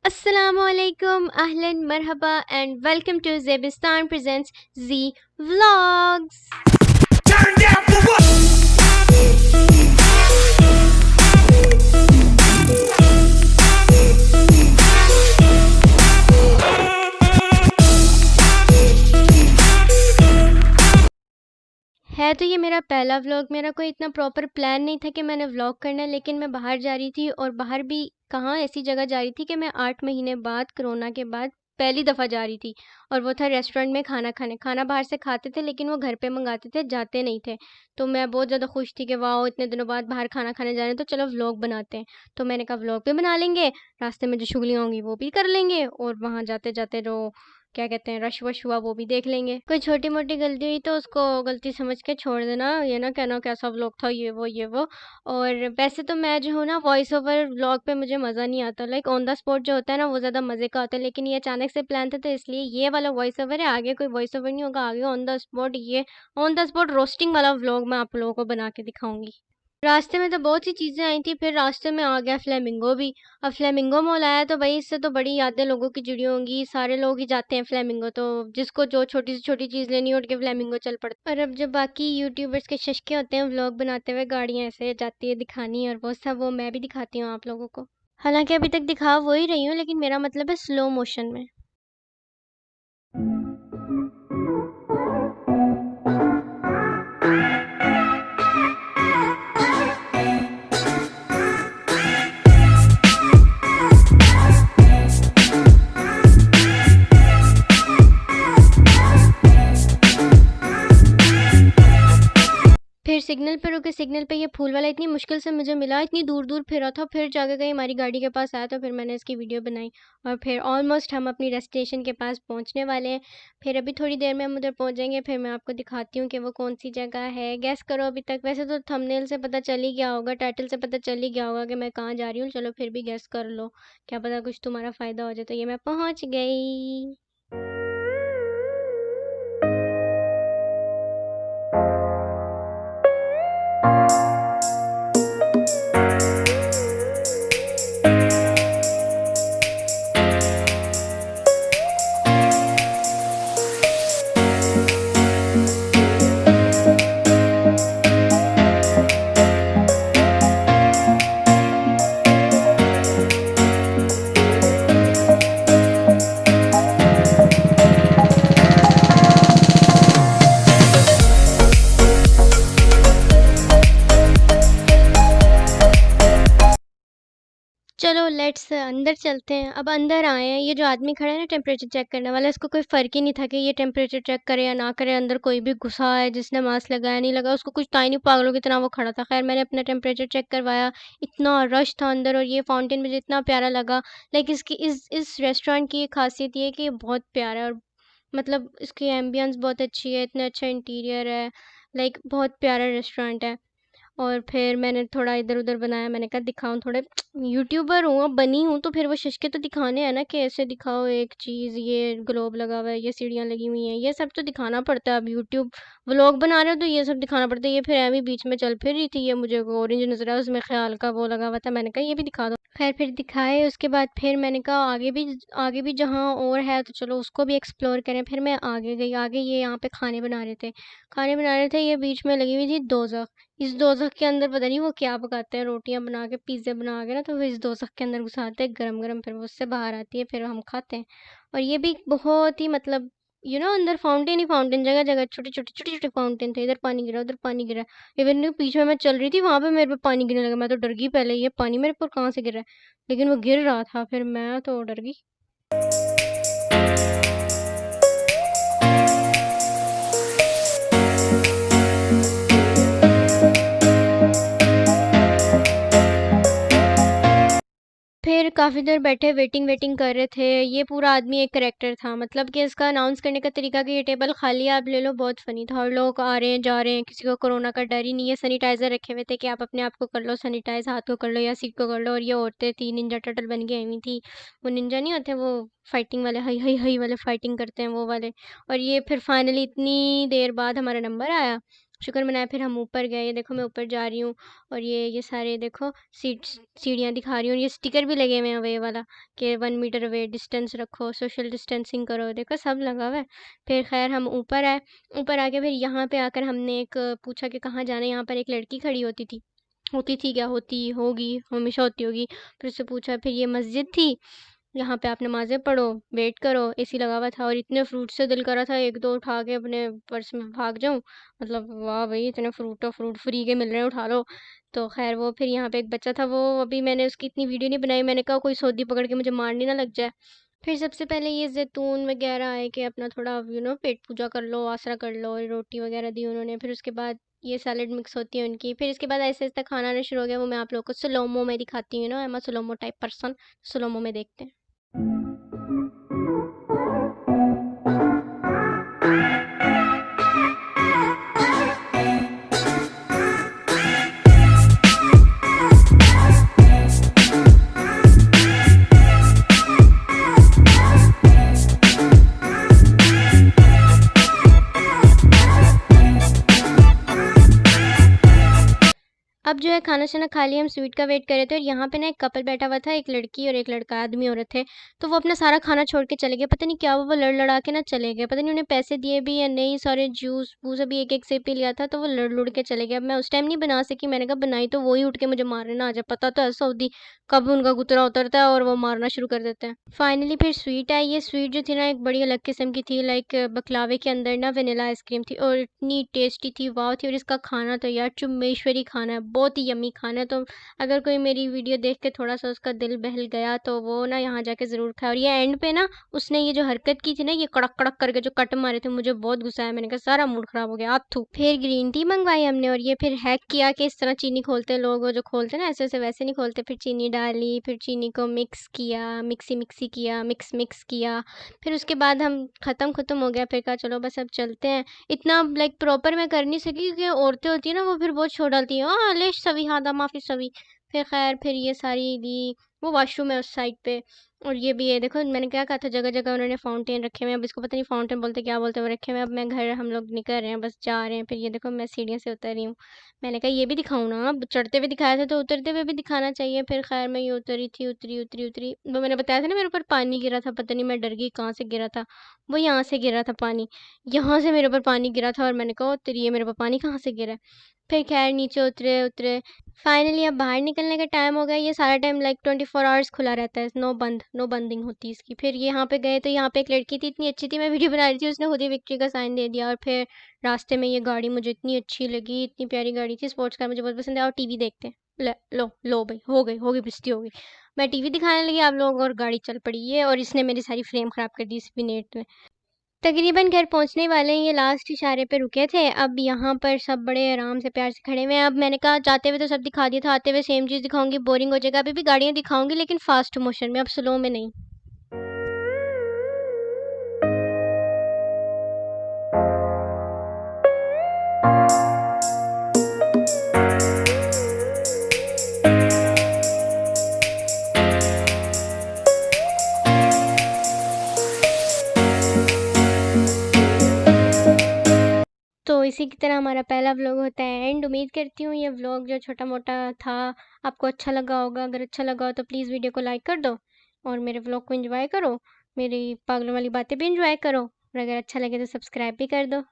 Assalamualaikum, ahlan, marhaba, and welcome to Zebistan presents Z Vlogs. Turn down for what? है तो ये मेरा पहला व्लॉग। मेरा कोई इतना प्रॉपर प्लान नहीं था कि मैंने व्लॉग करना है, लेकिन मैं बाहर जा रही थी और बाहर भी कहाँ ऐसी जगह जा रही थी कि मैं 8 महीने बाद कोरोना के बाद पहली दफ़ा जा रही थी। और वो था रेस्टोरेंट में खाना खाने। खाना बाहर से खाते थे लेकिन वो घर पे मंगाते थे, जाते नहीं थे। तो मैं बहुत ज़्यादा खुश थी कि वाह, इतने दिनों बाद बाहर खाना खाने जा रहे हैं तो चलो व्लॉग बनाते हैं। तो मैंने कहा व्लॉग भी बना लेंगे, रास्ते में जो शुगलियाँ होंगी वो भी कर लेंगे, और वहाँ जाते जाते जो क्या कहते हैं रश वश हुआ वो भी देख लेंगे। कोई छोटी मोटी गलती हुई तो उसको गलती समझ के छोड़ देना, ये ना कहना कैसा व्लॉग था, ये वो। और वैसे तो मैं जो हूँ ना, वॉइस ओवर व्लॉग पे मुझे मज़ा नहीं आता। लाइक ऑन द स्पॉट जो होता है ना वो ज़्यादा मज़े का होता है, लेकिन ये अचानक से प्लान था तो इसलिए ये वाला वॉइस ओवर है। आगे कोई वॉइस ओवर नहीं होगा, आगे ऑन द स्पॉट, ये ऑन द स्पॉट रोस्टिंग वाला व्लॉग मैं आप लोगों को बना के दिखाऊंगी। रास्ते में तो बहुत सी चीज़ें आई थी, फिर रास्ते में आ गया फ्लेमिंगो भी। अब फ्लेमिंगो मॉल आया तो भाई इससे तो बड़ी यादें लोगों की जुड़ी होंगी, सारे लोग ही जाते हैं फ्लेमिंगो, तो जिसको जो छोटी से छोटी चीज़ लेनी हो उठ के फ्लेमिंगो चल पड़ता है। और अब जो बाकी यूट्यूबर्स के शशके होते हैं व्लॉग बनाते हुए, गाड़ियाँ ऐसे जाती है दिखानी और वो सब, वो मैं भी दिखाती हूँ आप लोगों को। हालांकि अभी तक दिखा वो ही रही हूँ, लेकिन मेरा मतलब है स्लो मोशन में। फिर सिग्नल पे रुके, सिग्नल पे ये फूल वाला इतनी मुश्किल से मुझे मिला, इतनी दूर दूर फिरा था, फिर जाके कहीं हमारी गाड़ी के पास आया तो फिर मैंने इसकी वीडियो बनाई। और फिर ऑलमोस्ट हम अपनी डेस्टिनेशन के पास पहुंचने वाले हैं। फिर अभी थोड़ी देर में हम उधर पहुंच जाएंगे, फिर मैं आपको दिखाती हूँ कि वो कौन सी जगह है। गैस करो अभी तक। वैसे तो थंबनेल से पता चल ही गया होगा, टाइटल से पता चल ही गया होगा कि मैं कहाँ जा रही हूँ। चलो फिर भी गैस कर लो, क्या पता कुछ तुम्हारा फ़ायदा हो जाए। तो ये मैं पहुँच गई। चलो लेट्स अंदर चलते हैं। अब अंदर आए हैं, ये जो आदमी खड़ा है ना टेम्परेचर चेक करने वाला, इसको कोई फ़र्क ही नहीं था कि ये टेम्परेचर चेक करे या ना करे। अंदर कोई भी घुसा है जिसने मास्क लगाया नहीं लगा, उसको कुछ था ही नहीं, पागलों की तरह वो खड़ा था। खैर मैंने अपना टेम्परेचर चेक करवाया, इतना रश था अंदर, और ये फाउंटेन मुझे इतना प्यारा लगा। लाइक इसकी इस रेस्टोरेंट की एक खासियत ये है कि ये बहुत प्यारा है, और मतलब इसकी एम्बियंस बहुत अच्छी है, इतना अच्छा इंटीरियर है। लाइक बहुत प्यारा रेस्टोरेंट है। और फिर मैंने थोड़ा इधर-उधर बनाया, मैंने कहा दिखाऊँ थोड़े, यूट्यूबर हूँ, अब बनी हूँ तो फिर वो शिश्के तो दिखाने हैं ना कि ऐसे दिखाओ एक चीज़, ये ग्लोब लगा हुआ है, ये सीढ़ियाँ लगी हुई हैं, ये सब तो दिखाना पड़ता है। अब यूट्यूब व्लॉग बना रहे हो तो ये सब दिखाना पड़ता है। ये फिर ऐवें ही बीच में चल फिर रही थी, ये मुझे वो ऑरेंज नज़र आया, उसमें ख़याल का वो लगा हुआ था, मैंने कहा ये भी दिखा दो। खैर फिर दिखाए, उसके बाद फिर मैंने कहा आगे भी जहाँ और है तो चलो उसको भी एक्सप्लोर करें। फिर मैं आगे गई, आगे ये यहाँ पे खाने बना रहे थे, ये बीच में लगी हुई थी दोज़ख। इस दोज़ख के अंदर पता नहीं वो क्या पकाते हैं, रोटियाँ बना के, पिज़्ज़ा बना के ना, तो वो इस दोज़ख के अंदर घुसाते हैं गरम-गरम, फिर वो उससे बाहर आती है, फिर हम खाते हैं। और ये भी बहुत ही मतलब अंदर फाउंटेन ही फाउंटेन, जगह-जगह छोटे-छोटे फाउंटेन थे, इधर पानी गिरा, उधर पानी गिरा। इवन पीछे मैं चल रही थी, वहाँ पे मेरे पे पानी गिरने लगा, मैं तो डर गई पहले, ये पानी मेरे ऊपर कहाँ से गिर रहा है? लेकिन वो गिर रहा था, फिर मैं तो डर गई। फिर काफ़ी देर बैठे वेटिंग कर रहे थे। ये पूरा आदमी एक करैक्टर था, मतलब कि इसका अनाउंस करने का तरीका कि ये टेबल खाली है, आप ले लो, बहुत फ़नी था। और लोग आ रहे हैं, जा रहे हैं, किसी को कोरोना का डर ही नहीं है। सैनिटाइज़र रखे हुए थे कि आप अपने आप को कर लो सैनिटाइज़, हाथ को कर लो या सीट को कर लो। और ये औरतें थी, निंजा टर्टल बन के आई हुई थी। वो निंजा नहीं होते, वो फाइटिंग वाले, हई हई हई वाले फाइटिंग करते हैं वो वाले। और ये फिर फाइनली इतनी देर बाद हमारा नंबर आया। शुक्र मनाया। फिर हम ऊपर गए, ये देखो मैं ऊपर जा रही हूँ और ये सारे देखो सीढ़ियाँ दिखा रही हूँ। ये स्टिकर भी लगे हुए हैं वे वाला कि 1 मीटर अवे डिस्टेंस रखो, सोशल डिस्टेंसिंग करो, देखो सब लगा हुआ है। फिर खैर हम ऊपर आए, ऊपर आके फिर यहाँ पे आकर हमने एक पूछा कि कहाँ जाना है। यहाँ पर एक लड़की खड़ी होती थी क्या, होती होगी, हमेशा होती होगी। फिर उससे पूछा, फिर ये मस्जिद थी, यहाँ पे आप नमाज़ें पढ़ो, वेट करो, एसी लगा हुआ था। और इतने फ्रूट से दिल करा था 1-2 उठा के अपने पर्स में भाग जाऊँ। मतलब वाह भई, इतने फ्रूट फ्री के मिल रहे हैं, उठा लो। तो ख़ैर वो फिर यहाँ पे एक बच्चा था, वो अभी मैंने उसकी इतनी वीडियो नहीं बनाई, मैंने कहा कोई सौदी पकड़ के मुझे मारने ना लग जाए। फिर सबसे पहले ये ज़ैतून वग़ैरह आए कि अपना थोड़ा पेट पूजा कर लो, आसरा कर लो, और रोटी वग़ैरह दी उन्होंने। फिर उसके बाद ये सैलेड मिक्स होती है उनकी। फिर इसके बाद ऐसे-ऐसे खाना आना शुरू हो गया, वो मैं आप लोगों को स्लो-मो में दिखाती हूँ। I am a slow mo type person. Slow mo में देखते हैं। अब जो है खाना-शाना खा लिया, हम स्वीट का वेट कर रहे थे और यहाँ पे ना एक कपल बैठा हुआ था, एक लड़की और एक लड़का, आदमी औरत थे। तो वो अपना सारा खाना छोड़ के चले गए, पता नहीं क्या हुआ, वो लड़-लड़ा के ना चले गए। पता नहीं उन्हें पैसे दिए भी या नहीं, सारे जूस-वूस अभी एक-एक सिप ही लिया था, तो वो लड़-लुड़ के चले गए। अब मैं उस टाइम नहीं बना सकी, मैंने कहा बनाई तो वो ही उठ के मुझे मारने ना आ जाए, पता तो है सऊदी कब उनका गुतरा उतरता है और वो मारना शुरू कर देते हैं। फाइनली फिर स्वीट आई, ये स्वीट जो थी ना एक बड़ी अलग किस्म की थी, लाइक बकलावे के अंदर ना वनीला आइसक्रीम थी और इतनी टेस्टी थी, वाव थी। और इसका खाना तो यार चुम्मेश्वरी खाना है, बहुत ही यम्मी खाना है। तो अगर कोई मेरी वीडियो देख के थोड़ा-सा उसका दिल बहल गया तो वो ना यहाँ जाके ज़रूर खाए। और ये एंड पे ना उसने ये जो हरकत की थी ना, ये कड़क-कड़क करके जो कट मारे थे, मुझे बहुत गुस्सा आया। मैंने कहा सारा मूड खराब हो गया, आथू। फिर ग्रीन टी मँगवाई हमने और ये फिर हैक किया कि इस तरह चीनी खोलते हैं लोग, वो जो खोलते हैं ना ऐसे-ऐसे, वैसे नहीं खोलते। फिर चीनी डाली, फिर चीनी को मिक्स किया, मिक्सी-मिक्सी किया, मिक्स-मिक्स किया। फिर उसके बाद हम ख़त्म हो गया, फिर कहा चलो बस अब चलते हैं। इतना लाइक प्रॉपर मैं कर नहीं सकी क्योंकि औरतें होती हैं ना, वो फिर बहुत शोर डालती हैं, लेश सवी हादा माफ़ी सवी। फिर खैर फिर ये सारी ली, वो वॉशरूम है उस साइड पे। और ये भी है, देखो मैंने क्या कहा था, जगह जगह उन्होंने फाउंटेन रखे हुए हैं। अब इसको पता नहीं फाउंटेन बोलते क्या बोलते हैं, वो रखे हुए हैं। अब मैं घर, हम लोग निकल रहे हैं, बस जा रहे हैं। फिर ये देखो मैं सीढ़ियों से उतर रही हूँ। मैंने कहा ये भी दिखाऊँ ना, अब चढ़ते हुए दिखाया था तो उतरते हुए भी दिखाना चाहिए। फिर खैर मैं ये उतरी थी, उतरी, वो मैंने बताया था ना मेरे ऊपर पानी गिरा था, पता नहीं मैं डर गई कहाँ से गिरा था। वो यहाँ से गिरा था पानी, यहाँ से मेरे ऊपर पानी गिरा था और मैंने कहा ओ तेरी, ये मेरे ऊपर पानी कहाँ से गिरा है। फिर खैर नीचे उतरे। फाइनली अब बाहर निकलने का टाइम हो गया। ये सारा टाइम लाइक 24 आवर्स खुला रहता है, नो बंदिंग होती इसकी। फिर ये यहाँ पे गए तो यहाँ पे एक लड़की थी, इतनी अच्छी थी, मैं वीडियो बना रही थी, उसने खुद ही विक्ट्री का साइन दे दिया। और फिर रास्ते में ये गाड़ी मुझे इतनी अच्छी लगी, इतनी प्यारी गाड़ी थी, स्पोर्ट्स कार मुझे बहुत पसंद है। और टीवी देखते हैं। लो भाई, हो गई बेइज्जती हो गई। मैं टीवी दिखाने लगी आप लोगों को और गाड़ी चल पड़ी ये, और इसने मेरी सारी फ्रेम खराब कर दी इस मिनट में। तकरीबन घर पहुँचने वाले हैं, ये लास्ट इशारे पे रुके थे। अब यहाँ पर सब बड़े आराम से प्यार से खड़े हुए हैं। अब मैंने कहा जाते हुए तो सब दिखा दिया था, आते हुए सेम चीज़ दिखाऊँगी, बोरिंग हो जाएगा। अभी भी गाड़ियाँ दिखाऊँगी लेकिन फ़ास्ट मोशन में, अब स्लो में नहीं। तो इसी की तरह हमारा पहला व्लॉग होता है एंड। उम्मीद करती हूँ ये व्लॉग जो छोटा-मोटा था आपको अच्छा लगा होगा। अगर अच्छा लगा हो तो प्लीज़ वीडियो को लाइक कर दो और मेरे व्लॉग को एन्जॉय करो। मेरी पागलों वाली बातें भी एन्जॉय करो और अगर अच्छा लगे तो सब्सक्राइब भी कर दो।